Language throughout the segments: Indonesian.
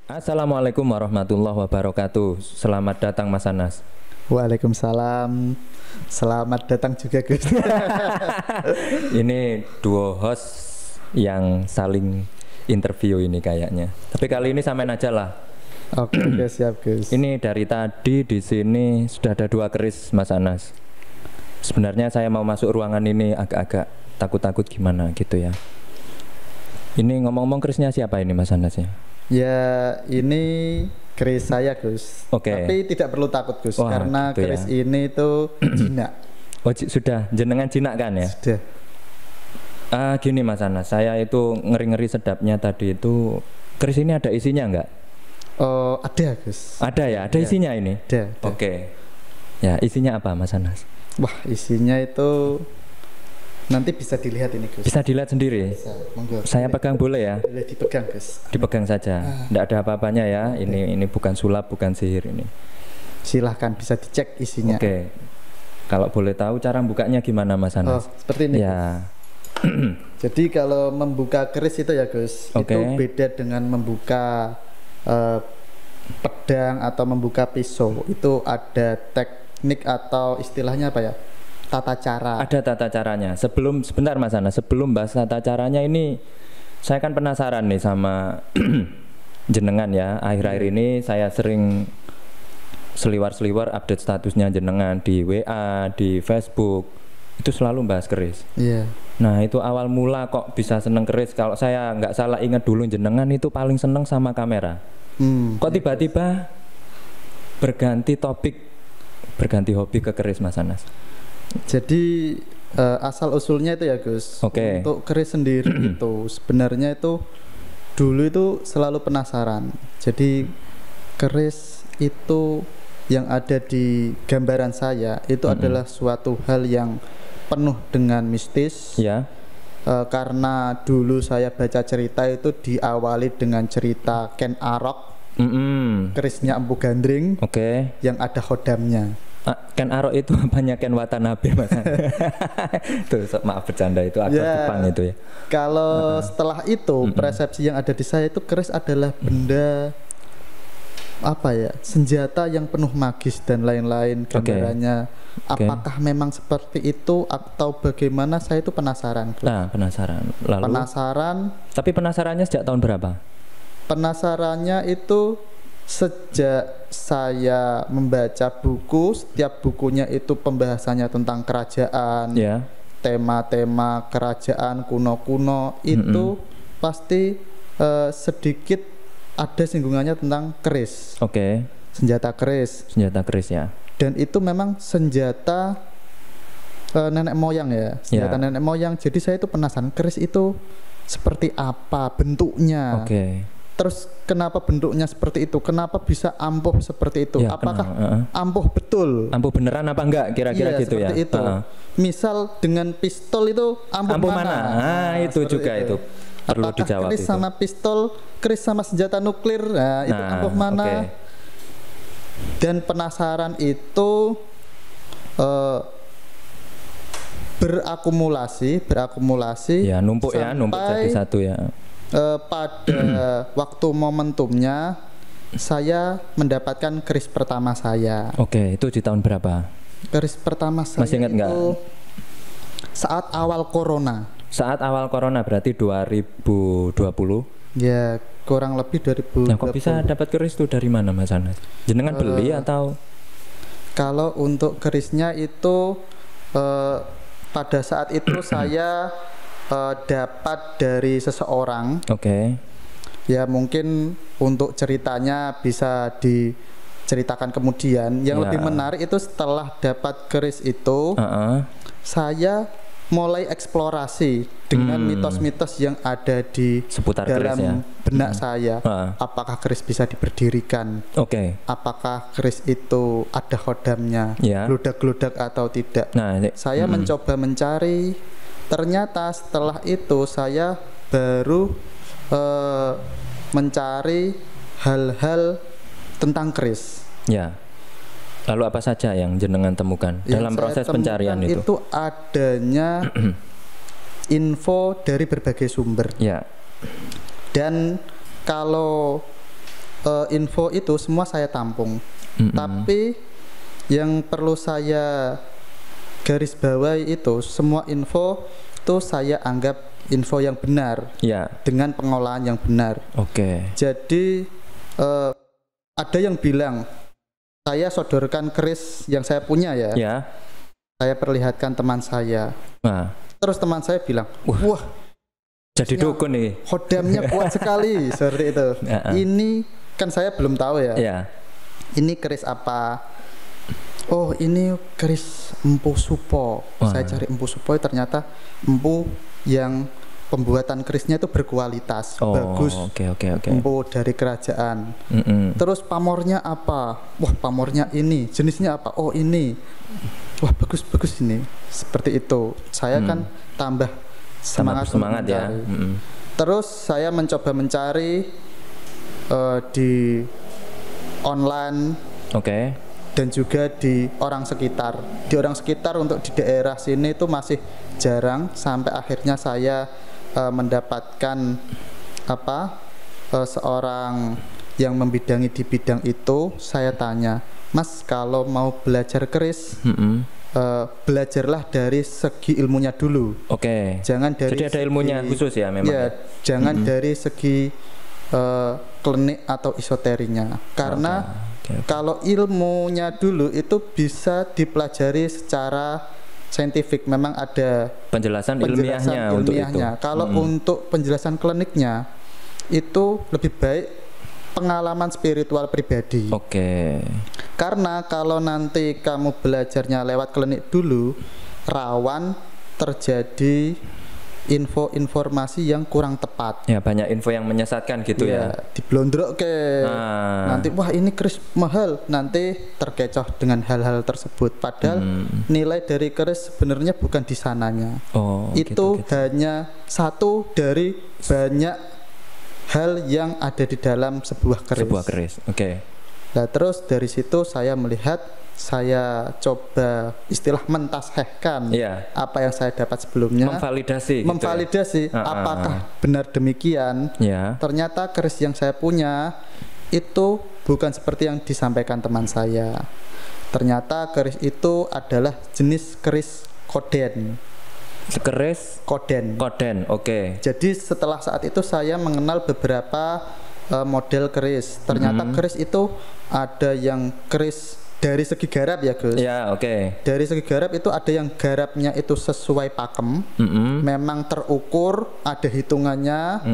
Assalamualaikum warahmatullahi wabarakatuh. Selamat datang Mas Anas. Waalaikumsalam. Selamat datang juga Gus. Ini duo host yang saling interview ini kayaknya. Tapi kali ini samain aja lah. Oke, Gus, siap Gus. Ini dari tadi di sini sudah ada 2 keris Mas Anas. Sebenarnya saya mau masuk ruangan ini agak-agak takut-takut gimana gitu ya. Ini ngomong-ngomong kerisnya siapa ini Mas Anas ya? Ya, ini keris saya Gus. Oke. Tapi tidak perlu takut Gus, Wah, karena gitu ya. keris ini tuh jinak. Oh sudah jenengan jinak kan ya? Sudah. Gini Mas Anas, saya itu ngeri-ngeri sedapnya tadi itu keris ini ada isinya nggak? Oh, ada Gus. Ada ya, ada isinya ini. Ada. Oke. Ya isinya apa Mas Anas? Wah, isinya itu nanti bisa dilihat ini Gus. Bisa dilihat sendiri. Bisa, monggo. Saya pegang boleh ya? Boleh dipegang Gus. Dipegang saja. Tidak ada apa-apanya ya. Ini bukan sulap, bukan sihir ini. Silahkan bisa dicek isinya. Oke. Kalau boleh tahu cara bukanya gimana Mas Anas? Oh, seperti ini. Ya. Jadi kalau membuka keris itu ya Gus, itu beda dengan membuka pedang atau membuka pisau. Itu ada teknik atau istilahnya apa ya? Tata cara. Ada tata caranya. Sebentar Mas Anas, sebelum bahas tata caranya ini, saya kan penasaran nih sama jenengan ya. Akhir-akhir ini saya sering seliwar-seliwar update statusnya jenengan di WA, di Facebook. Itu selalu bahas keris. Iya. Nah itu awal mula kok bisa seneng keris. Kalau saya nggak salah ingat dulu jenengan itu paling seneng sama kamera. Kok tiba-tiba berganti topik, berganti hobi ke keris Mas Anas? Jadi asal usulnya itu ya Gus. Oke. Untuk keris sendiri itu sebenarnya itu dulu itu selalu penasaran. Jadi keris itu yang ada di gambaran saya itu adalah suatu hal yang penuh dengan mistis. Ya. Karena dulu saya baca cerita itu diawali dengan cerita Ken Arok, kerisnya Empu Gandring, yang ada khodamnya. Ken Arok itu banyak Ken Watanabe Mas. Tuh, maaf bercanda itu aktor Jepang itu ya. Kalau setelah itu persepsi yang ada di saya itu keris adalah benda apa ya, senjata yang penuh magis dan lain-lain gambarannya. Apakah memang seperti itu atau bagaimana, saya itu penasaran. Nah, penasaran. Lalu penasaran. Tapi penasarannya sejak tahun berapa? Penasarannya itu sejak saya membaca buku. Setiap bukunya itu pembahasannya tentang kerajaan, tema-tema kerajaan kuno-kuno, itu pasti sedikit ada singgungannya tentang keris. Senjata keris. Senjata keris ya. Dan itu memang senjata nenek moyang ya, senjata nenek moyang. Jadi saya itu penasaran keris itu seperti apa bentuknya. Terus kenapa bentuknya seperti itu? Kenapa bisa ampuh seperti itu? Apakah ampuh betul? Ampuh beneran apa enggak kira-kira gitu ya? Itu. Misal dengan pistol itu ampuh mana? Itu juga itu perlu dijawab. Keris sama pistol, keris sama senjata nuklir, itu ampuh mana? Dan penasaran itu berakumulasi, ya, numpuk jadi satu ya. Pada waktu momentumnya saya mendapatkan keris pertama saya. Itu di tahun berapa? Keris pertama saya masih ingat nggak? Saat awal corona. Saat awal corona berarti 2020. Ya, kurang lebih 2020. Nah, kok bisa dapat keris itu dari mana Mas Anas? Jenengan beli atau? Kalau untuk kerisnya itu pada saat itu saya dapat dari seseorang. Ya mungkin untuk ceritanya bisa diceritakan kemudian. Yang lebih menarik itu setelah dapat keris itu, saya mulai eksplorasi dengan mitos-mitos yang ada di seputar dalam benak saya. Apakah keris bisa diberdirikan? Apakah keris itu ada khodamnya, geludak-geludak atau tidak? Saya mencoba mencari. Ternyata setelah itu saya baru mencari hal-hal tentang keris. Lalu apa saja yang jenengan temukan dalam proses pencarian itu? Itu adanya info dari berbagai sumber. Dan kalau info itu semua saya tampung. Tapi yang perlu saya garis bawahi itu semua info itu saya anggap info yang benar, dengan pengolahan yang benar. Jadi ada yang bilang saya sodorkan keris yang saya punya ya. Saya perlihatkan teman saya. Terus teman saya bilang, wah, jadi dukun nih. Khodamnya kuat sekali, seperti itu. Ini kan saya belum tahu ya. Ini keris apa? Oh, ini keris Empu Supo. Saya cari Empu Supo, ternyata empu yang pembuatan kerisnya itu berkualitas, bagus. Empu dari kerajaan. Terus pamornya apa? Wah, pamornya ini. Jenisnya apa? Oh, ini. Wah, bagus ini. Seperti itu. Saya kan tambah semangat ya. Terus saya mencoba mencari di online, dan juga di orang sekitar. Di orang sekitar untuk di daerah sini itu masih jarang, sampai akhirnya saya mendapatkan seorang yang membidangi di bidang itu. Saya tanya, Mas, kalau mau belajar keris, belajarlah dari segi ilmunya dulu. Jangan dari. Jadi ada ilmunya khusus ya memang. Ya, jangan dari segi klinik atau esoterinya. Karena kalau ilmunya dulu itu bisa dipelajari secara saintifik, memang ada penjelasan ilmiahnya. Untuk itu. Kalau untuk penjelasan kliniknya itu lebih baik pengalaman spiritual pribadi. Karena kalau nanti kamu belajarnya lewat klinik dulu, rawan terjadi informasi yang kurang tepat. Banyak info yang menyesatkan gitu ya. Diblondrok ke. Nanti wah ini keris mahal, nanti terkecoh dengan hal-hal tersebut. Padahal nilai dari keris sebenarnya bukan di sananya. Itu hanya satu dari banyak hal yang ada di dalam sebuah keris. Nah, terus dari situ saya melihat, saya coba istilah mentashehkan apa yang saya dapat sebelumnya, memvalidasi apakah benar demikian. Ternyata keris yang saya punya itu bukan seperti yang disampaikan teman saya. Ternyata keris itu adalah jenis keris koden. Jadi setelah saat itu saya mengenal beberapa model keris. Ternyata keris itu ada yang keris dari segi garap ya Gus. Dari segi garap itu ada yang garapnya itu sesuai pakem, memang terukur, ada hitungannya,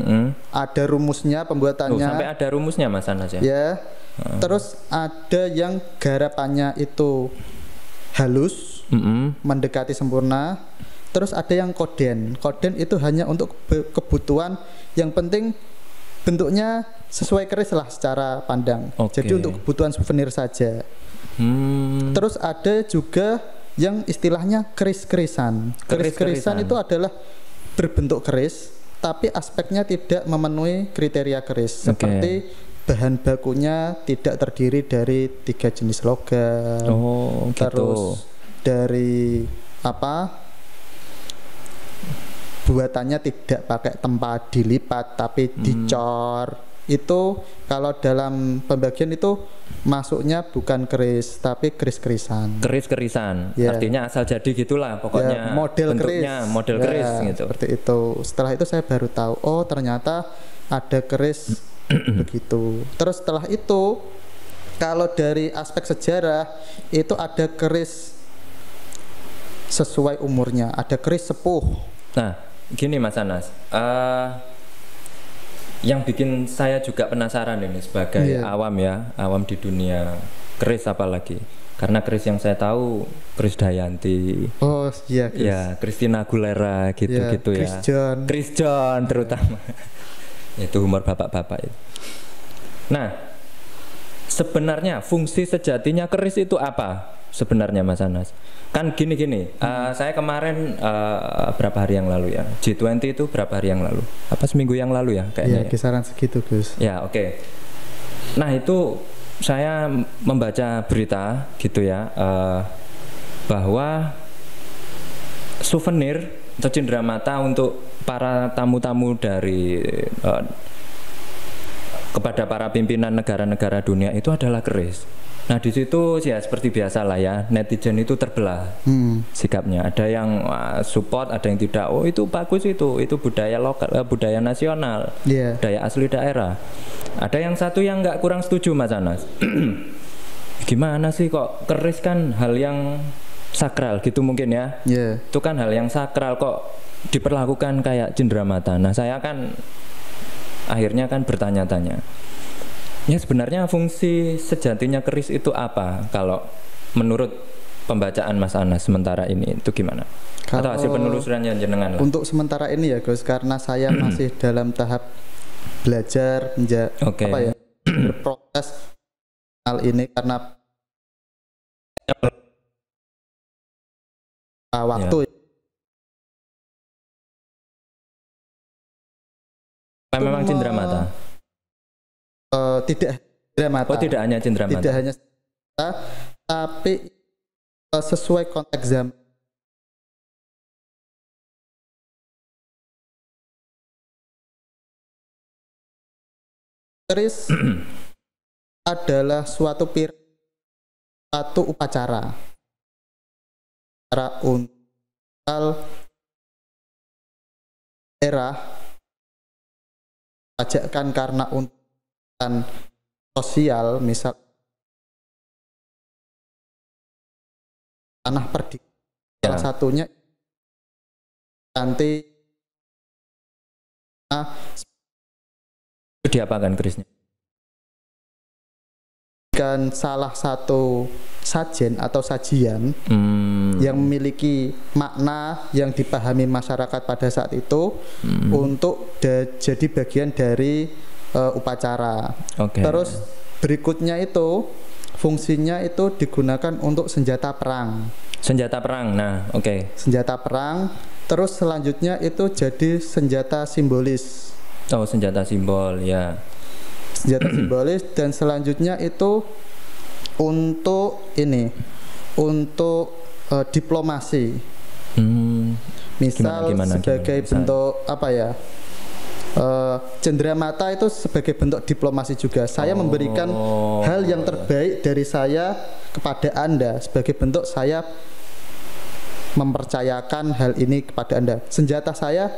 ada rumusnya pembuatannya. Sampai ada rumusnya Mas Anas ya. Terus ada yang garapannya itu halus, mendekati sempurna. Terus ada yang koden itu hanya untuk kebutuhan, yang penting bentuknya sesuai keris lah secara pandang. Jadi untuk kebutuhan souvenir saja. Terus ada juga yang istilahnya keris-kerisan. Keris-kerisan itu adalah berbentuk keris, tapi aspeknya tidak memenuhi kriteria keris. Seperti bahan bakunya tidak terdiri dari 3 jenis logam. Terus dari buatannya tidak pakai tempat dilipat tapi dicor. Itu kalau dalam pembagian itu masuknya bukan keris tapi keris-kerisan. Artinya asal jadi gitulah pokoknya. Model keris gitu. Seperti itu. Setelah itu saya baru tahu, oh ternyata ada keris begitu. Terus setelah itu kalau dari aspek sejarah itu ada keris sesuai umurnya, ada keris sepuh. Nah, gini Mas Anas, yang bikin saya juga penasaran ini sebagai awam di dunia keris, apalagi karena keris yang saya tahu keris Dayanti, Christina Aguilera gitu ya, Chris John terutama. Itu humor bapak-bapak itu. Nah, sebenarnya fungsi sejatinya keris itu apa sebenarnya Mas Anas? Kan gini, saya kemarin berapa hari yang lalu ya, G20 itu berapa hari yang lalu? Apa seminggu yang lalu ya kayaknya? Kisaran segitu Gus. Nah itu saya membaca berita gitu ya, bahwa souvenir atau cindera mata untuk para tamu-tamu dari kepada para pimpinan negara-negara dunia itu adalah keris. Nah di situ ya seperti biasa lah ya, netizen itu terbelah sikapnya. Ada yang support, ada yang tidak. Oh itu bagus, itu budaya lokal, budaya nasional, budaya asli daerah. Ada yang satu yang nggak, kurang setuju Mas Anas. Gimana sih kok keris kan hal yang sakral gitu mungkin ya. Itu kan hal yang sakral kok diperlakukan kayak cenderamata. Nah saya kan akhirnya kan bertanya-tanya. Ya sebenarnya fungsi sejatinya keris itu apa kalau menurut pembacaan Mas Anas sementara ini itu gimana? Atau hasil penelusuran yang jenengan lah? Untuk sementara ini ya Gus, karena saya masih dalam tahap belajar apa ya, berproses hal ini karena waktu memang cenderamata. Tidak cenderamata. Oh tidak hanya cenderamata. Tidak hanya cenderamata, tapi sesuai konteks zaman. Keris adalah suatu upacara untuk daerah pajakan karena untuk sosial, misal tanah perdikan, salah satunya nanti diapakan kerisnya? Kan salah satu sajen atau sajian yang memiliki makna yang dipahami masyarakat pada saat itu untuk jadi bagian dari upacara. Terus berikutnya itu fungsinya itu digunakan untuk senjata perang. Senjata perang, nah senjata perang. Terus selanjutnya itu jadi senjata simbolis. Oh senjata simbol ya. Senjata simbolis. Dan selanjutnya itu untuk ini, untuk diplomasi. Misal sebagai bentuk apa ya, cenderamata itu sebagai bentuk diplomasi juga. Saya memberikan hal yang terbaik dari saya kepada Anda sebagai bentuk saya mempercayakan hal ini kepada Anda. Senjata saya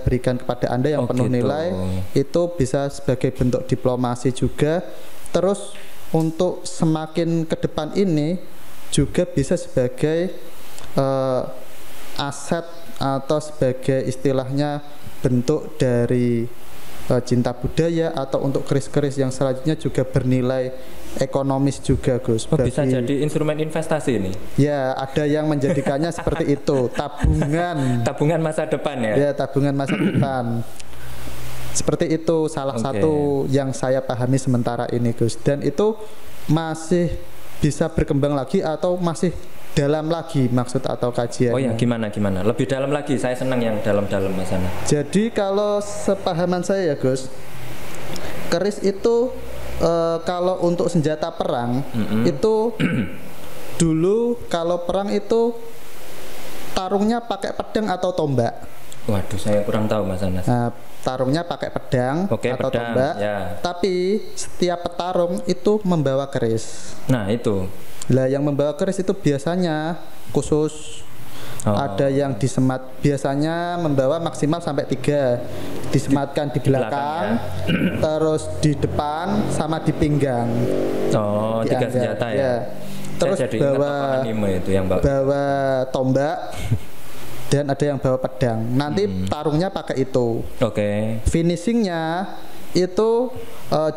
berikan kepada Anda yang penuh nilai. Itu bisa sebagai bentuk diplomasi juga. Terus untuk semakin ke depan ini juga bisa sebagai aset atau sebagai istilahnya bentuk dari cinta budaya, atau untuk keris-keris yang selanjutnya juga bernilai ekonomis juga Gus. Bisa jadi instrumen investasi ini? Ya ada yang menjadikannya seperti itu, tabungan masa depan ya? Ya tabungan masa depan. Seperti itu salah satu yang saya pahami sementara ini Gus. Dan itu masih bisa berkembang lagi atau masih dalam lagi maksud atau kajian. Oh ya gimana? Lebih dalam lagi, saya senang yang dalam-dalam Mas Ana. Jadi kalau sepahaman saya ya Gus, keris itu kalau untuk senjata perang itu dulu kalau perang itu tarungnya pakai pedang atau tombak. Waduh saya kurang tahu Mas Anas. Nah, tarungnya pakai pedang atau tombak ya. Tapi setiap petarung itu membawa keris. Nah itu lah yang membawa keris itu biasanya khusus. Ada yang disemat, biasanya membawa maksimal sampai 3 disematkan di belakang terus di depan sama di pinggang. 3 senjata ya. Terus bawa itu yang bawa tombak dan ada yang bawa pedang. Nanti tarungnya pakai itu. Finishingnya itu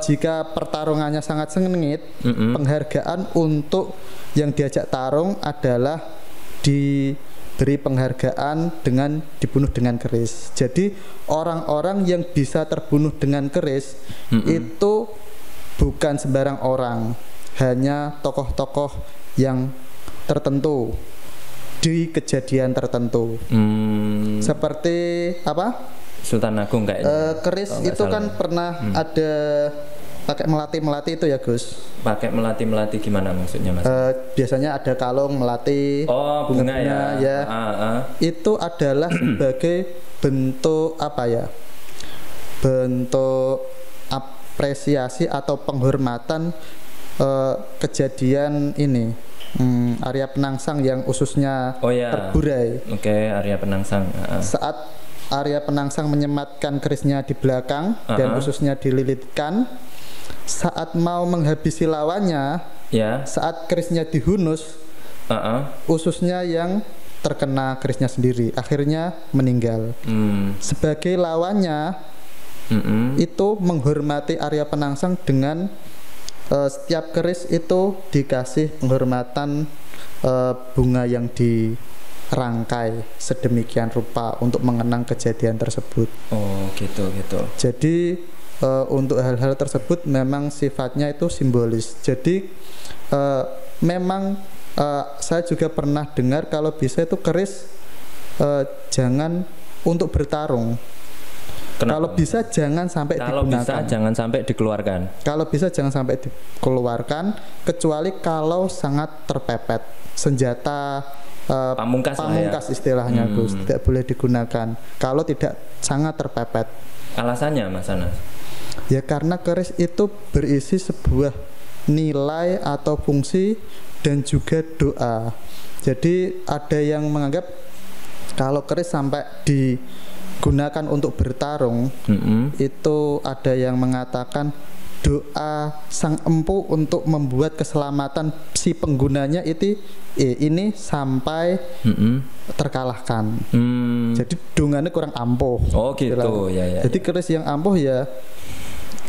jika pertarungannya sangat sengit, penghargaan untuk yang diajak tarung adalah diberi penghargaan dengan dibunuh dengan keris. Jadi orang-orang yang bisa terbunuh dengan keris itu bukan sembarang orang, hanya tokoh-tokoh yang tertentu di kejadian tertentu. Seperti apa? Sultan Agung kayaknya. Keris itu kan pernah ada pakai melati itu ya Gus. Pakai melati gimana maksudnya Mas? Biasanya ada kalung melati. Bunga ya. Itu adalah sebagai bentuk apa ya? Bentuk mengapresiasi atau penghormatan kejadian ini, Arya Penangsang yang ususnya terburai. Arya Penangsang. Saat Arya Penangsang menyematkan kerisnya di belakang dan ususnya dililitkan, saat mau menghabisi lawannya, saat kerisnya dihunus, ususnya yang terkena kerisnya sendiri, akhirnya meninggal. Sebagai lawannya, itu menghormati Arya Penangsang dengan setiap keris itu dikasih penghormatan bunga yang dirangkai sedemikian rupa untuk mengenang kejadian tersebut. Oh, gitu. Jadi untuk hal-hal tersebut memang sifatnya itu simbolis. Jadi memang saya juga pernah dengar kalau bisa itu keris jangan untuk bertarung. Kenapa? Kalau bisa jangan sampai digunakan. Bisa jangan sampai dikeluarkan. Kalau bisa jangan sampai dikeluarkan, kecuali kalau sangat terpepet. Senjata pamungkas istilahnya, Gus, tidak boleh digunakan kalau tidak sangat terpepet. Alasannya, Mas Anas? Ya karena keris itu berisi sebuah nilai atau fungsi dan juga doa. Jadi ada yang menganggap kalau keris sampai digunakan untuk bertarung, itu ada yang mengatakan doa sang empu untuk membuat keselamatan si penggunanya ini sampai terkalahkan. Jadi dungannya kurang ampuh. Oh gitu ya. Jadi keris yang ampuh ya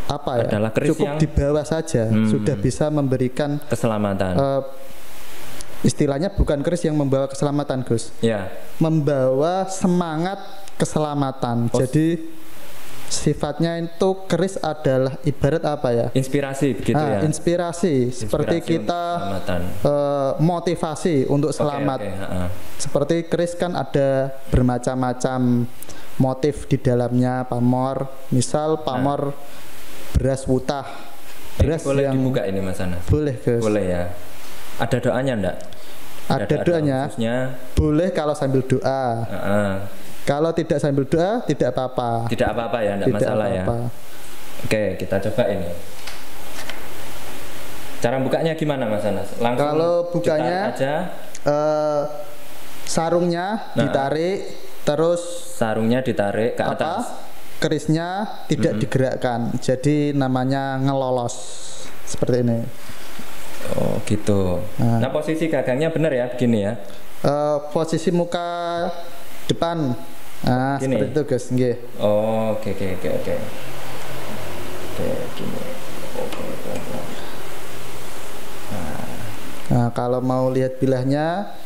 adalah cukup yang di bawah saja sudah bisa memberikan keselamatan. Istilahnya bukan keris yang membawa keselamatan, Gus. Membawa semangat keselamatan. Jadi sifatnya itu keris adalah ibarat inspirasi begitu ya. Inspirasi seperti kita motivasi untuk selamat. Seperti keris kan ada bermacam-macam motif di dalamnya, pamor. Misal pamor beras wutah. Beras boleh yang dibuka ini, Mas Anas? Boleh, Gus. Boleh ya. Ada doanya enggak? Ada doanya. Boleh kalau sambil doa. Kalau tidak sambil doa tidak apa-apa. Tidak apa-apa ya, enggak masalah ya. Oke, kita coba ini. Cara bukanya gimana, Mas Anas? Langsung kalau bukanya aja. Sarungnya ditarik, terus sarungnya ditarik ke atas. Kerisnya tidak digerakkan, jadi namanya ngelolos seperti ini. Oh gitu. Nah posisi gagangnya benar ya, begini ya. Posisi muka depan, seperti itu, Gus. Oh oke. Oke gini. Nah kalau mau lihat bilahnya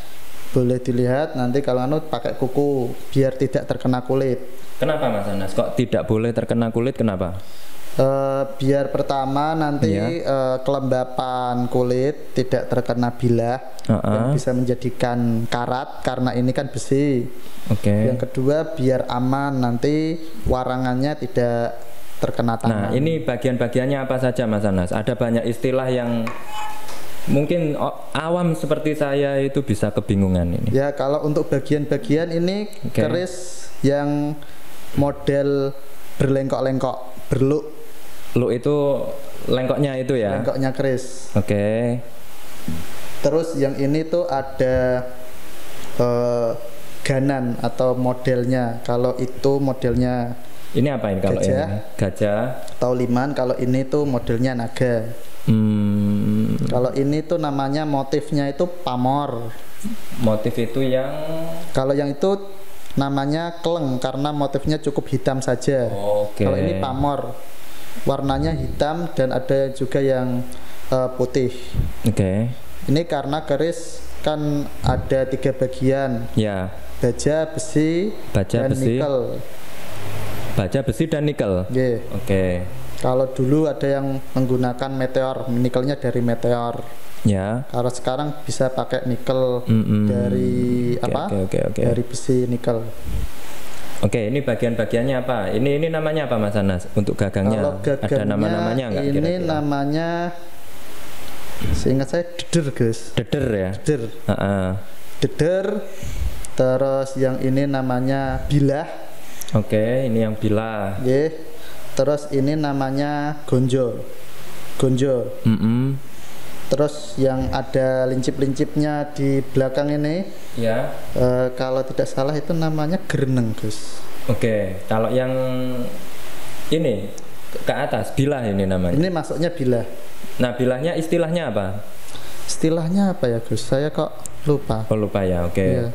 boleh dilihat, nanti kalau pakai kuku biar tidak terkena kulit. Kenapa, Mas Anas? Kok tidak boleh terkena kulit? Kenapa? Biar pertama nanti kelembapan kulit tidak terkena bilah dan bisa menjadikan karat karena ini kan besi. Yang kedua biar aman, nanti warangannya tidak terkena tangan. Nah ini bagian-bagiannya apa saja, Mas Anas? Ada banyak istilah yang mungkin awam seperti saya itu bisa kebingungan ini. Ya kalau untuk bagian-bagian ini keris yang model berlengkok-lengkok, berluk. Luk itu lengkoknya itu ya? Lengkoknya keris. Terus yang ini tuh ada ganan atau modelnya. Kalau itu modelnya ini apa ini kalau gajah, ini? Gajah. Tauliman. Kalau ini tuh modelnya naga. Kalau ini tuh namanya motifnya itu pamor. Motif itu yang? Kalau yang itu namanya keleng karena motifnya cukup hitam saja. Kalau ini pamor, warnanya hitam dan ada juga yang putih. Ini karena keris kan ada 3 bagian. Baja, besi, dan nikel. Baja, besi, dan nikel. Kalau dulu ada yang menggunakan meteor, nikelnya dari meteor. Kalau sekarang bisa pakai nikel dari dari besi nikel. Ini bagian-bagiannya apa? Ini namanya apa, Mas Anas? Untuk gagangnya, ada nama-namanya nggak? Ini kira-kira namanya, seingat saya deder, Gus. Deder ya? Deder. Deder. Terus yang ini namanya bilah. Ini yang bilah. Terus ini namanya gonjol. Terus yang ada lincip-lincipnya di belakang ini, ya. Kalau tidak salah itu namanya greneng, Gus. Oke, kalau yang ini ke atas bilah ini namanya. Ini masuknya bilah. Nah, bilahnya istilahnya apa? Istilahnya apa ya, Gus? Saya kok lupa. Oh, lupa ya. Oke. Iya.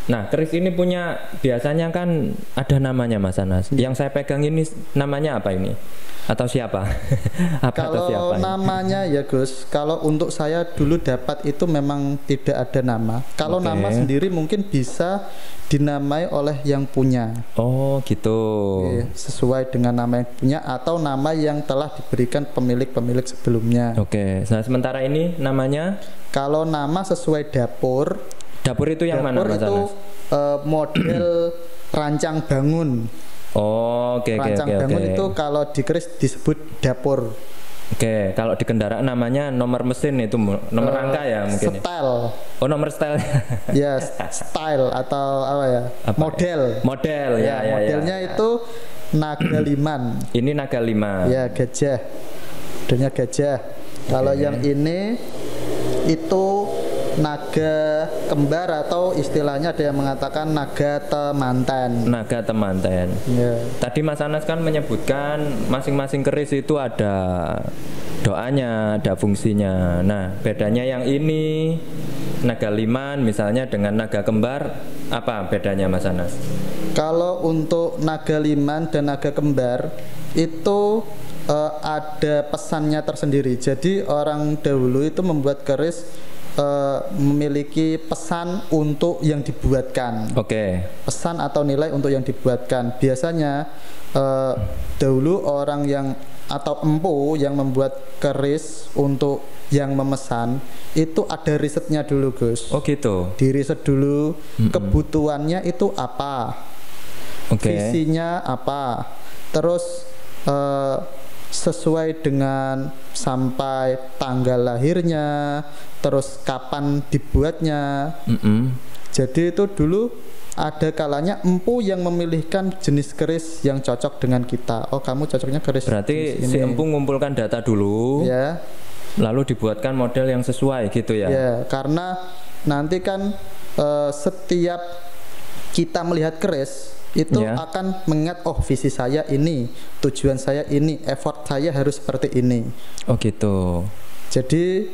Nah, keris ini punya biasanya kan ada namanya, Mas Anas. Yang saya pegang ini namanya apa ini? Atau siapa? Kalau siapa namanya ya Gus, kalau untuk saya dulu dapat itu memang tidak ada nama. Kalau nama sendiri mungkin bisa dinamai oleh yang punya. Oh gitu. Sesuai dengan nama yang punya atau nama yang telah diberikan pemilik-pemilik sebelumnya. Oke. Nah sementara ini namanya? Kalau nama sesuai dapur. Dapur itu yang mana Mas Anas? Dapur itu model rancang bangun. Oh, oke. Rancang bangun itu kalau di keris disebut dapur. Oke, kalau di kendaraan namanya nomor mesin itu nomor angka ya mungkin. Style. Oh, nomor style. Ya, style atau apa ya? Apa model. Ya? Model ya, modelnya ya. Itu naga liman. Ini naga liman. Ya, gajah. Modelnya gajah. Kalau yang ini itu naga kembar atau istilahnya ada yang mengatakan naga temanten. Naga temanten. Yeah. Tadi Mas Anas kan menyebutkan masing-masing keris itu ada doanya, ada fungsinya. Nah, bedanya yang ini naga liman misalnya dengan naga kembar, apa bedanya Mas Anas? Kalau untuk naga liman dan naga kembar itu ada pesannya tersendiri. Jadi orang dahulu itu membuat keris memiliki pesan untuk yang dibuatkan. Pesan atau nilai untuk yang dibuatkan. Biasanya dahulu orang yang atau empu yang membuat keris untuk yang memesan itu ada risetnya dulu, Gus. Oh gitu. Diriset dulu kebutuhannya itu apa, visinya apa, terus sesuai dengan sampai tanggal lahirnya, terus kapan dibuatnya. Jadi itu dulu ada kalanya empu yang memilihkan jenis keris yang cocok dengan kita. Oh, kamu cocoknya keris. Berarti si empu mengumpulkan data dulu, ya, lalu dibuatkan model yang sesuai gitu ya. Ya, karena nanti kan setiap kita melihat keris itu akan mengingat, oh visi saya ini, tujuan saya ini, effort saya harus seperti ini. Oh gitu. Jadi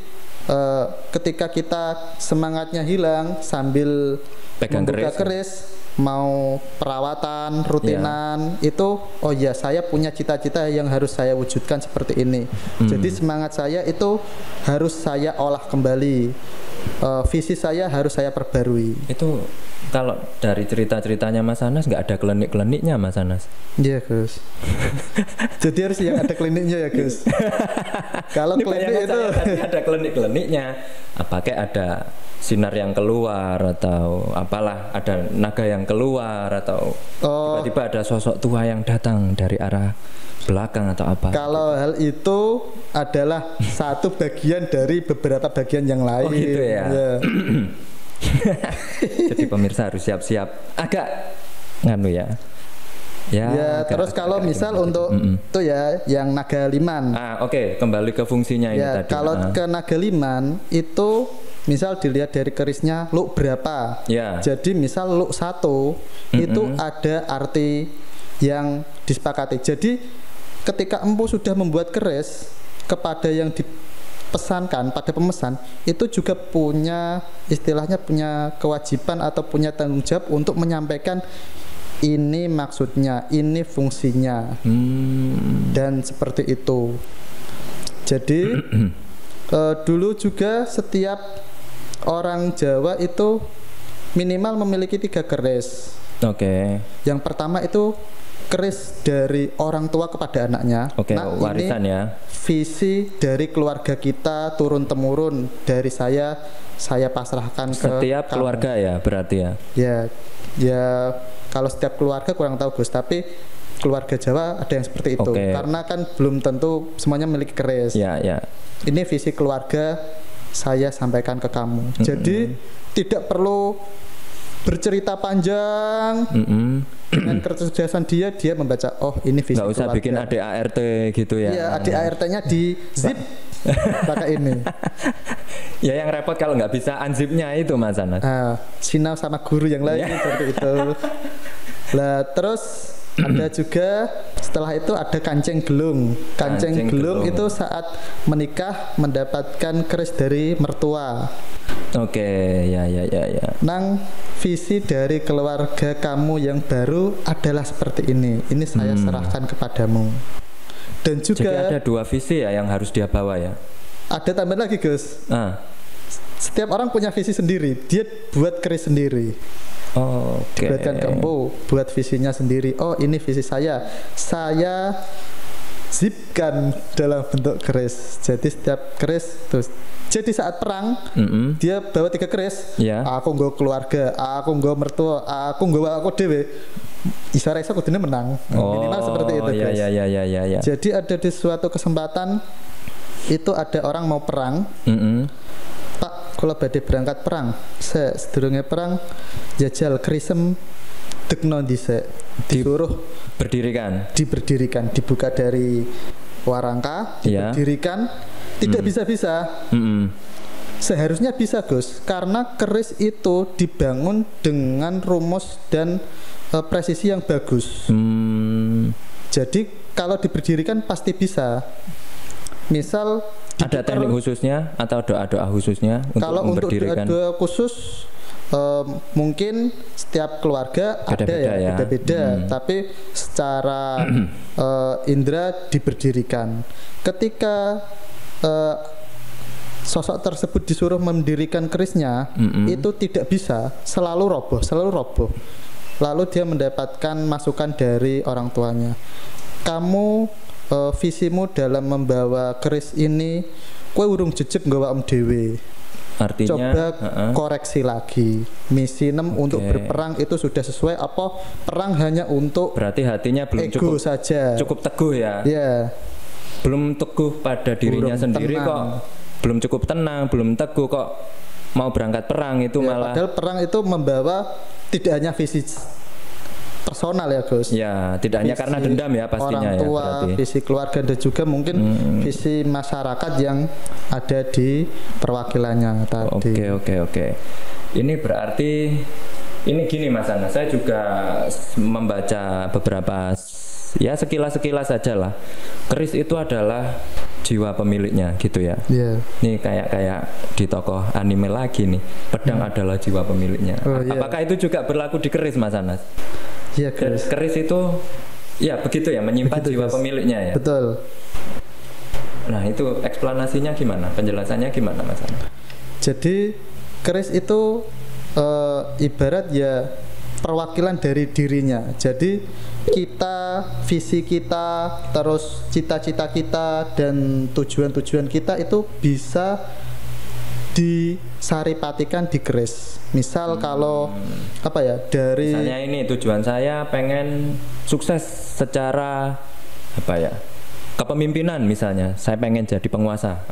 ketika kita semangatnya hilang sambil pegang membuka keris, mau perawatan rutinan itu, oh ya saya punya cita-cita yang harus saya wujudkan seperti ini. Jadi semangat saya itu harus saya olah kembali, visi saya harus saya perbarui. Itu kalau dari cerita-ceritanya Mas Anas nggak ada klinik-kliniknya Mas Anas? Iya Gus. Jadi harus yang ada kliniknya ya Gus. Kalau klinik itu ada klinik-kliniknya, apakah ada sinar yang keluar atau apalah, ada naga yang keluar atau tiba-tiba ada sosok tua yang datang dari arah belakang atau apa? Kalau hal itu adalah satu bagian dari beberapa bagian yang lain. Oh gitu ya. Jadi pemirsa harus siap-siap agak nganu ya. Ya terus kalau misal untuk itu ya yang naga liman. Kembali ke fungsinya ini tadi. Kalau ke naga liman itu misal dilihat dari kerisnya luk berapa. Jadi misal luk 1 itu ada arti yang disepakati. Jadi ketika empu sudah membuat keris kepada yang dipesankan pada pemesan, itu juga punya istilahnya punya kewajiban atau punya tanggung jawab untuk menyampaikan ini maksudnya, ini fungsinya, dan seperti itu. Jadi dulu juga setiap orang Jawa itu minimal memiliki 3 keris. Yang pertama itu keris dari orang tua kepada anaknya. Warisan ini ya. Visi dari keluarga kita turun temurun, dari saya pasrahkan ke setiap kamu. Keluarga ya berarti ya. Ya kalau setiap keluarga kurang tahu Gus, tapi keluarga Jawa ada yang seperti itu. Karena kan belum tentu semuanya memiliki keris. Ini visi keluarga, saya sampaikan ke kamu. Jadi tidak perlu bercerita panjang. Dengan kecerdasan dia membaca, oh ini visi nggak usah bikin ADART gitu ya. Iya, ADART-nya di zip pakai ini. Ya yang repot kalau nggak bisa unzip-nya itu Mas Anas. Sinau sama guru yang lain seperti itu. Lah terus ada juga setelah itu ada kancing gelung. Kancing gelung itu saat menikah mendapatkan keris dari mertua. Oke, ya. Nang visi dari keluarga kamu yang baru adalah seperti ini. Ini saya serahkan kepadamu. Dan juga jadi ada 2 visi ya yang harus dia bawa ya. Ada tambahan lagi Gus. Setiap orang punya visi sendiri. Dia buat keris sendiri. Dibuatkan kamu buat visinya sendiri. Oh ini visi saya zipkan dalam bentuk keris. Jadi setiap keris terus. Jadi saat perang dia bawa 3 keris. Aku nggo keluarga, aku nggo mertua, aku nggo aku dewe. Isa-isa kudune menang. Minimal seperti itu guys. Ya. Jadi ada di suatu kesempatan itu ada orang mau perang. Pak, kalau badhe berangkat perang, sedurunge perang jajal krisem dekno dhisik. Disuruh diberdirikan, dibuka dari warangka, diberdirikan. Tidak bisa-bisa. Seharusnya bisa Gus, karena keris itu dibangun dengan rumus dan presisi yang bagus. Jadi kalau diberdirikan pasti bisa. Misal ada teknik khususnya atau doa-doa khususnya untuk kalau memberdirikan? Untuk doa khusus mungkin setiap keluarga beda-beda, tapi secara indera diberdirikan. Ketika sosok tersebut disuruh mendirikan kerisnya, itu tidak bisa, selalu roboh. Lalu dia mendapatkan masukan dari orang tuanya. Kamu visimu dalam membawa keris ini kowe urung jejeg nggawa dhewe. Artinya coba koreksi lagi. Misi 6 untuk berperang itu sudah sesuai apa? Perang hanya untuk berarti hatinya belum ego saja. Cukup teguh ya. Belum teguh pada dirinya sendiri tenang. Kok belum cukup tenang, belum teguh kok mau berangkat perang itu malah. Padahal perang itu membawa tidak hanya visi personal ya Gus. Ya, tidak hanya karena dendam ya pastinya orang tua, ya. Visi keluarga dan juga mungkin visi masyarakat yang ada di perwakilannya tadi. Oke. Ini berarti ini gini Mas Ana, saya juga membaca beberapa ya sekilas saja lah. Keris itu adalah jiwa pemiliknya gitu ya. Ini kayak di tokoh anime lagi nih. Pedang adalah jiwa pemiliknya. Apakah itu juga berlaku di keris Mas Anas? Iya, keris itu ya begitu ya, menyimpan jiwa pemiliknya ya. Betul. Nah itu eksplanasinya gimana? Penjelasannya gimana Mas Anas? Jadi keris itu ibarat ya perwakilan dari dirinya. Jadi kita, visi kita, terus cita-cita kita dan tujuan-tujuan kita itu bisa disaripatikan di keris. Misal kalau apa ya, dari misalnya ini tujuan saya pengen sukses secara apa ya, kepemimpinan misalnya, saya pengen jadi penguasa.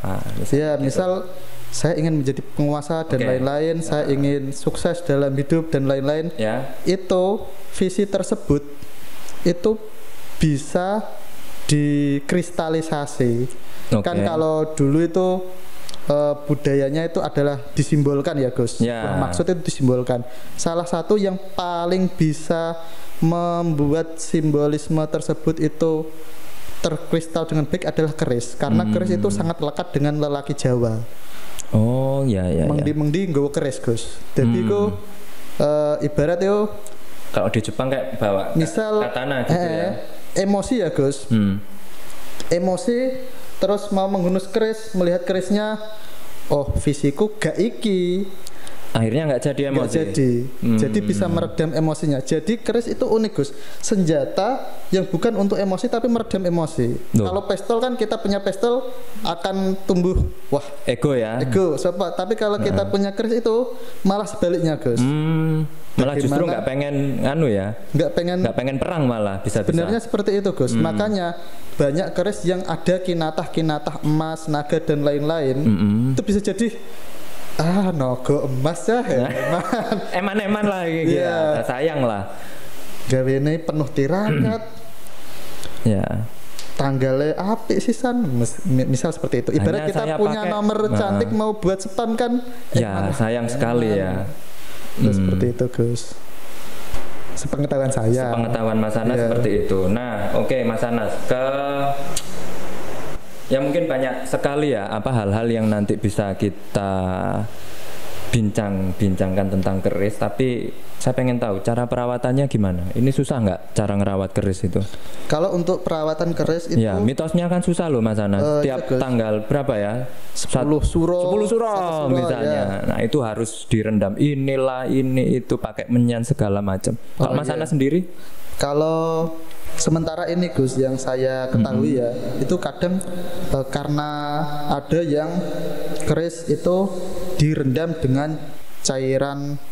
Misal saya ingin menjadi penguasa dan lain-lain, saya ingin sukses dalam hidup dan lain-lain. Itu visi tersebut itu bisa dikristalisasi. Kan kalau dulu itu budayanya itu adalah disimbolkan ya Gus. Maksudnya itu disimbolkan. Salah satu yang paling bisa membuat simbolisme tersebut itu terkristal dengan baik adalah keris. Karena keris itu sangat lekat dengan lelaki Jawa. Mengdi nggawa keris Gus. Jadi ku ibarat yo kalau di Jepang kayak bawa misal katana gitu ya. Emosi ya Gus. Emosi terus mau menghunus keris, melihat kerisnya, oh visiku gak iki, akhirnya nggak jadi emosi. Jadi bisa meredam emosinya. Jadi keris itu unik Gus, senjata yang bukan untuk emosi tapi meredam emosi. Kalau pistol kan kita punya pistol akan tumbuh ego ya. Tapi kalau kita punya keris itu malah sebaliknya Gus. Malah justru nggak pengen nggak pengen perang, malah bisa. Sebenarnya seperti itu Gus. Makanya banyak keris yang ada kinatah emas, naga dan lain-lain itu bisa jadi Nogo emas ya. Eman-eman lah gitu. Yeah. Sayang lah. Gawene penuh tirakat. Ya. Tanggalnya apik sisan, misal seperti itu. Ibarat kita punya nomor cantik mau buat spam kan. Ya, sayang sekali ya. Seperti itu, Gus. Sepengetahuan saya. Sepengetahuan Mas Anas seperti itu. Nah, oke, Mas Anas, ya mungkin banyak sekali ya hal-hal yang nanti bisa kita bincangkan tentang keris, tapi saya pengen tahu cara perawatannya gimana. Ini susah nggak cara ngerawat keris itu? Kalau untuk perawatan keris itu ya mitosnya kan susah loh Mas Anas. Tiap tanggal berapa ya? 10 suro misalnya. Nah itu harus direndam inilah ini itu pakai menyan segala macam. Kalau Mas Anas sendiri? Kalau sementara ini Gus yang saya ketahui ya itu kadang karena ada yang keris itu direndam dengan cairan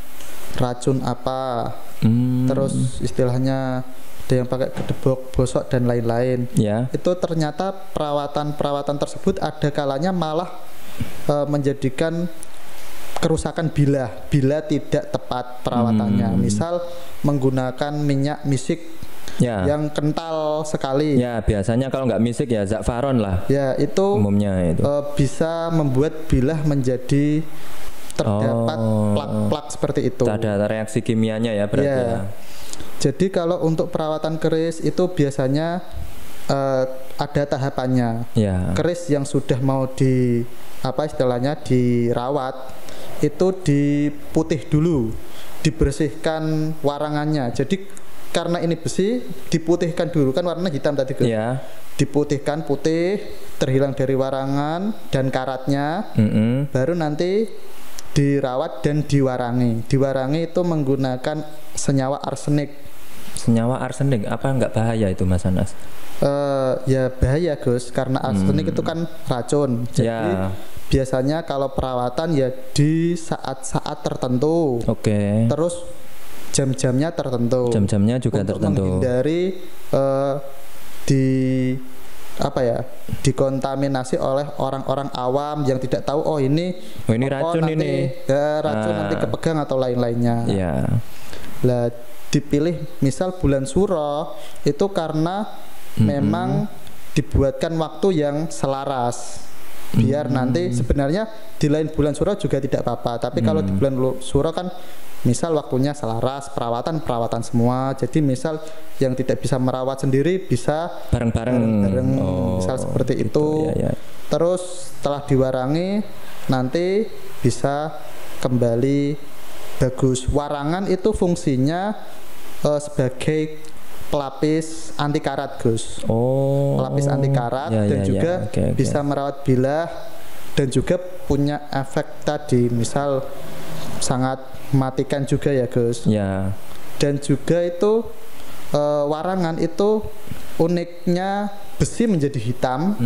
racun apa, terus istilahnya ada yang pakai gedebok bosok dan lain-lain. Itu ternyata perawatan tersebut ada kalanya malah menjadikan kerusakan bila tidak tepat perawatannya. Misal menggunakan minyak misik yang kental sekali. Ya biasanya kalau nggak misik ya za'faron lah. Ya itu umumnya itu bisa membuat bilah menjadi terdapat plak-plak seperti itu. Ada reaksi kimianya ya berarti ya. Jadi kalau untuk perawatan keris itu biasanya ada tahapannya. Keris yang sudah mau dirawat itu diputih dulu, dibersihkan warangannya. Jadi karena ini besi diputihkan dulu, kan warnanya hitam tadi kan? Diputihkan putih, terhilang dari warangan dan karatnya, baru nanti dirawat dan diwarangi. Diwarangi itu menggunakan senyawa arsenik. Senyawa arsenik apa nggak bahaya itu Mas Anas? Ya bahaya Gus, karena arsenik itu kan racun. Jadi biasanya kalau perawatan ya di saat-saat tertentu. Terus jam-jamnya tertentu. Jam-jamnya juga untuk tertentu. Menghindari dikontaminasi oleh orang-orang awam yang tidak tahu ini racun nanti, ini. Racun nanti kepegang atau lain-lainnya. Lah dipilih misal bulan Suro itu karena memang dibuatkan waktu yang selaras. Biar nanti sebenarnya di lain bulan Suro juga tidak apa-apa, tapi kalau di bulan Suro kan misal waktunya selaras, perawatan semua. Jadi misal yang tidak bisa merawat sendiri bisa bareng-bareng. Misal seperti itu. Terus setelah diwarangi nanti bisa kembali bagus. Warangan itu fungsinya sebagai pelapis anti karat Gus. Pelapis anti karat dan juga bisa merawat bilah dan juga punya efek tadi misal sangat mematikan juga ya Gus. Dan juga itu warangan itu uniknya besi menjadi hitam,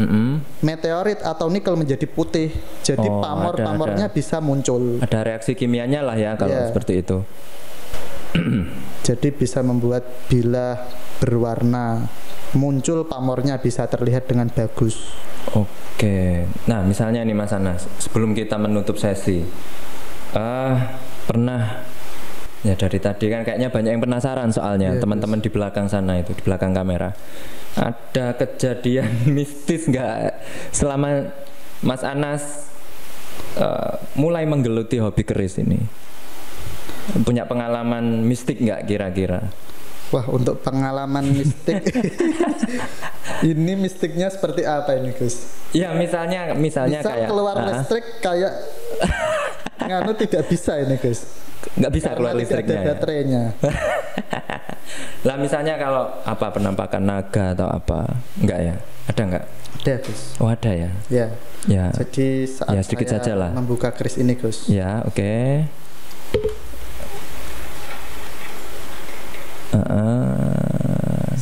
meteorit atau nikel menjadi putih. Jadi pamor-pamornya bisa muncul. Ada reaksi kimianya lah ya kalau seperti itu. Jadi bisa membuat bilah berwarna, muncul pamornya bisa terlihat dengan bagus. Nah misalnya nih Mas Anas, sebelum kita menutup sesi, pernah ya dari tadi kan kayaknya banyak yang penasaran soalnya teman-teman di belakang sana itu, di belakang kamera, ada kejadian mistis nggak selama Mas Anas mulai menggeluti hobi keris ini? Punya pengalaman mistik nggak kira-kira? Wah, untuk pengalaman mistik ini mistiknya seperti apa ini Gus? Ya misalnya kayak keluar listrik kayak nganu tidak bisa ini Gus. Nggak bisa keluar listriknya. Ada baterainya. Lah misalnya kalau penampakan naga atau apa? Enggak ya? Ada nggak? Ada Gus. Ada ya? Ya. Jadi saat sedikit saya saja lah membuka keris ini Gus.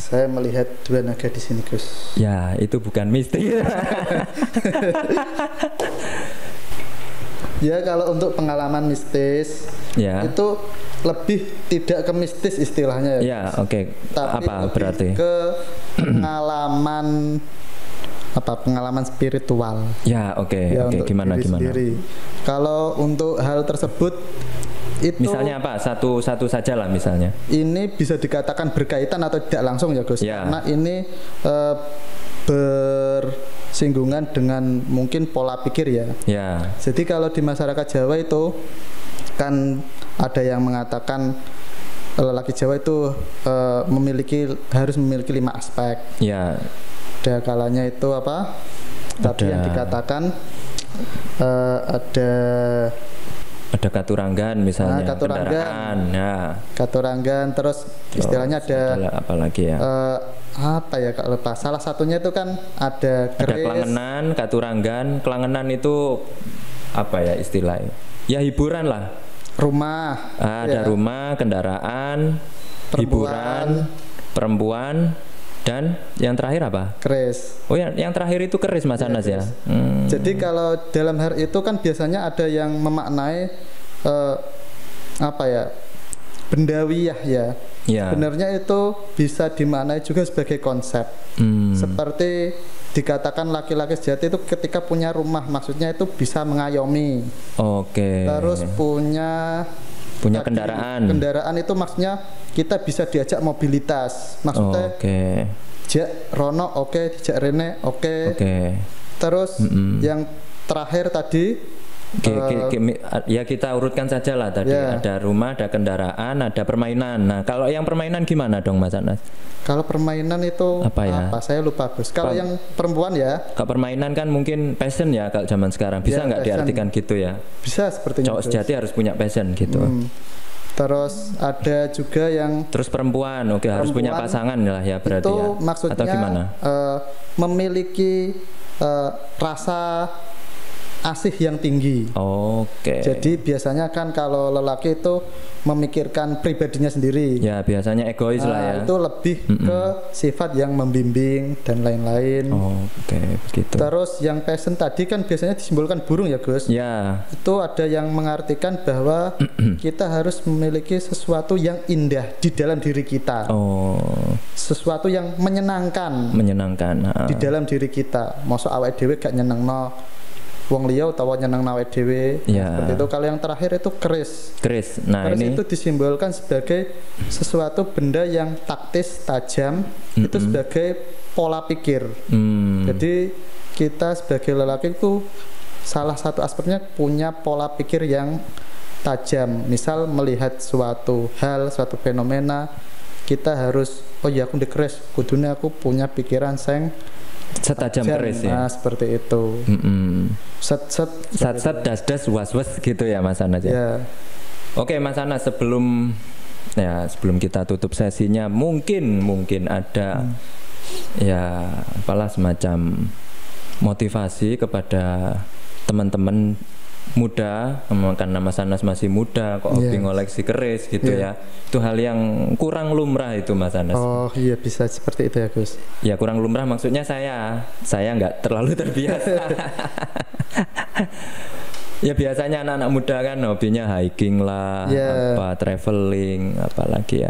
Saya melihat dua naga di sini Gus. Ya itu bukan mistik. Ya kalau untuk pengalaman mistis itu lebih tidak ke mistis istilahnya ya. Tapi apa berarti? Ke pengalaman pengalaman spiritual. Ya, oke. Gimana? Kalau untuk hal tersebut itu misalnya apa? Satu saja lah misalnya. Ini bisa dikatakan berkaitan atau tidak langsung ya Gus. Ya. Karena ini bersinggungan dengan mungkin pola pikir ya. Ya. Jadi kalau di masyarakat Jawa itu kan ada yang mengatakan lelaki Jawa itu harus memiliki 5 aspek. Ya. Ada kalanya itu apa? Tadi yang dikatakan ada katuranggan misalnya, katuranggan, katuranggan, terus istilahnya ada apa lagi ya? Kalau lupa. Salah satunya itu kan ada keris. Ada kelangenan, katuranggan. Kelangenan itu apa ya istilahnya? Ya hiburan lah. Rumah. Ada rumah, kendaraan, hiburan, perempuan, dan yang terakhir apa? Keris. Oh yang terakhir itu keris Mas Anas ya. Jadi kalau dalam hal itu kan biasanya ada yang memaknai bendawiyah ya. Sebenarnya itu bisa dimaknai juga sebagai konsep. Seperti dikatakan laki-laki sejati itu ketika punya rumah, maksudnya itu bisa mengayomi. Terus punya kendaraan. Kendaraan itu maksudnya kita bisa diajak mobilitas. Maksudnya dijak Rono dijak Rene Terus yang terakhir tadi ya kita urutkan saja lah tadi. Ada rumah, ada kendaraan, ada permainan. Nah kalau yang permainan gimana dong Mas Anas? Kalau permainan itu apa? Saya lupa Gus. Kalau yang perempuan ya. Kalau permainan kan mungkin passion ya kalau zaman sekarang. Bisa nggak diartikan gitu ya? Bisa sepertinya. Cowok sejati harus punya passion gitu. Terus ada juga yang terus perempuan, harus punya pasangan lah ya berarti itu ya. Maksudnya atau gimana? Memiliki rasa asih yang tinggi. Jadi biasanya kan kalau lelaki itu memikirkan pribadinya sendiri. Ya biasanya egois lah ya. Itu lebih ke sifat yang membimbing dan lain-lain. Begitu. Terus yang passion tadi kan biasanya disimbolkan burung ya Gus. Ya. Itu ada yang mengartikan bahwa kita harus memiliki sesuatu yang indah di dalam diri kita. Sesuatu yang menyenangkan. Di dalam diri kita. Mosok awake dhewe gak nyenengno wong liya utawa nyeneng awake dhewe. Seperti itu. Kalau yang terakhir itu keris. Nah, keris ini itu disimbolkan sebagai sesuatu benda yang taktis, tajam. Itu sebagai pola pikir. Jadi kita sebagai lelaki itu salah satu aspeknya punya pola pikir yang tajam. Misal melihat suatu hal, suatu fenomena, kita harus aku di keris, kudune aku punya pikiran sing setajam keris ya. Nah, seperti itu. Set das was gitu ya Mas Anas ya. Oke Mas Anas, sebelum kita tutup sesinya mungkin ada ya apalah semacam motivasi kepada teman-teman muda, karena Mas Anas masih muda kok hobi ngoleksi keris gitu ya. Itu hal yang kurang lumrah itu Mas Anas. Bisa seperti itu ya Gus. Ya kurang lumrah maksudnya saya nggak terlalu terbiasa. Ya biasanya anak-anak muda kan hobinya hiking lah, traveling, apalagi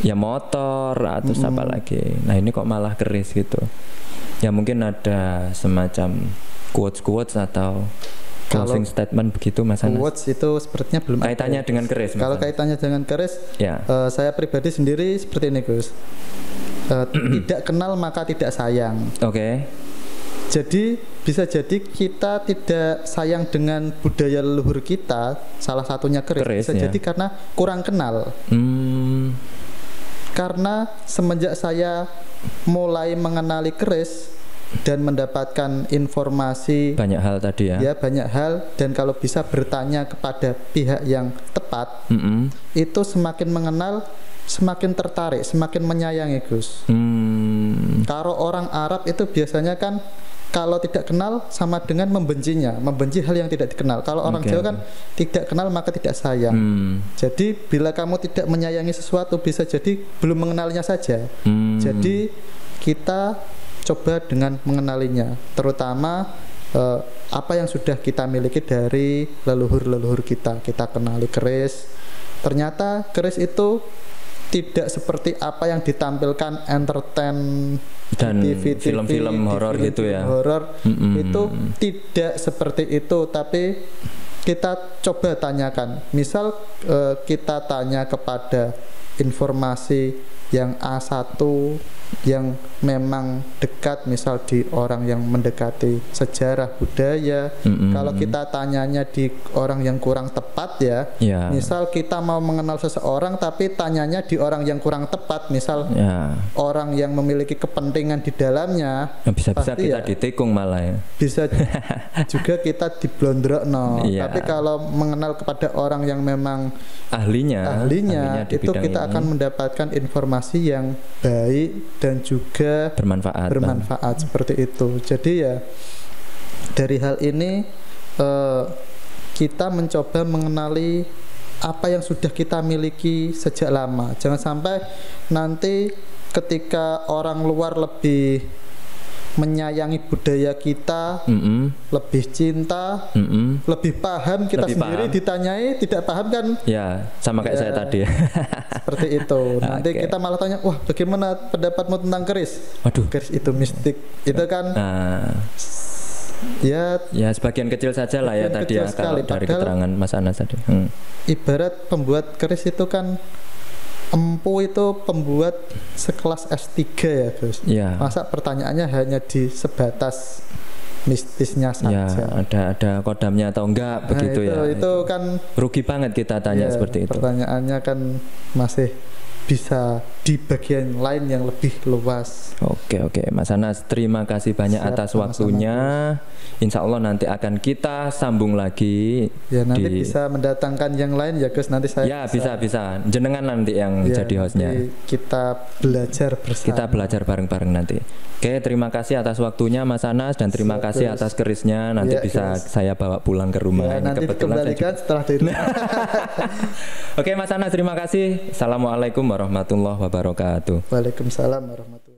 ya motor atau apa lagi. Nah ini kok malah keris gitu. Ya mungkin ada semacam quotes atau closing statement begitu Mas Anas. Quotes itu sepertinya belum kaitannya dengan keris. Kalau kaitannya dengan keris, saya pribadi sendiri seperti ini Gus. Tidak kenal maka tidak sayang. Jadi bisa jadi kita tidak sayang dengan budaya leluhur kita, salah satunya keris bisa jadi karena kurang kenal. Karena semenjak saya mulai mengenali keris dan mendapatkan informasi banyak hal tadi ya banyak hal, dan kalau bisa bertanya kepada pihak yang tepat, itu semakin mengenal, semakin tertarik, semakin menyayangi Gus. Kalau orang Arab itu biasanya kan kalau tidak kenal sama dengan membencinya, membenci hal yang tidak dikenal. Kalau orang Jawa kan tidak kenal maka tidak sayang. Jadi bila kamu tidak menyayangi sesuatu, bisa jadi belum mengenalnya saja. Jadi kita coba dengan mengenalinya, terutama apa yang sudah kita miliki dari leluhur-leluhur kita. Kita kenali keris. Ternyata keris itu tidak seperti apa yang ditampilkan entertain dan TV, film-film horor gitu ya. Horor itu tidak seperti itu, tapi kita coba tanyakan. Misal kita tanya kepada informasi yang A1 yang memang dekat, misal di orang yang mendekati sejarah budaya. Kalau kita tanyanya di orang yang kurang tepat ya, misal kita mau mengenal seseorang tapi tanyanya di orang yang kurang tepat, misal orang yang memiliki kepentingan di dalamnya, bisa-bisa kita ditikung malah ya. Bisa juga kita diblondrokno. Tapi kalau mengenal kepada orang yang memang ahlinya itu kita akan mendapatkan informasi yang baik dan juga bermanfaat seperti itu. Jadi ya dari hal ini kita mencoba mengenali apa yang sudah kita miliki sejak lama. Jangan sampai nanti ketika orang luar lebih menyayangi budaya kita, lebih cinta, lebih paham, kita sendiri ditanyai tidak paham kan? Ya, sama kayak saya tadi. Seperti itu. Nanti kita malah tanya, wah bagaimana pendapatmu tentang keris? Waduh, keris itu mistik. Itu kan ya sebagian kecil saja lah ya tadi ya, kalau dari keterangan Mas Anas tadi. Ibarat pembuat keris itu kan empu itu pembuat sekelas S3 ya Gus. Masa pertanyaannya hanya di sebatas mistisnya saja. Ada kodamnya atau enggak begitu ya. Itu kan rugi banget kita tanya seperti itu. Pertanyaannya kan masih bisa di bagian lain yang lebih luas. Oke Mas Anas, terima kasih banyak atas waktunya. Insya Allah nanti akan kita sambung lagi. Ya nanti bisa mendatangkan yang lain ya Gus, nanti saya bisa jenengan nanti yang jadi hostnya. Kita belajar bersama. Kita belajar bareng-bareng nanti. Oke, terima kasih atas waktunya Mas Anas dan terima kasih atas kerisnya. Nanti bisa saya bawa pulang ke rumah. Ini nanti dikembalikan setelah dari rumah. Oke Mas Anas, terima kasih. Assalamualaikum warahmatullahi wabarakatuh. Waalaikumsalam warahmatullahi wabarakatuh.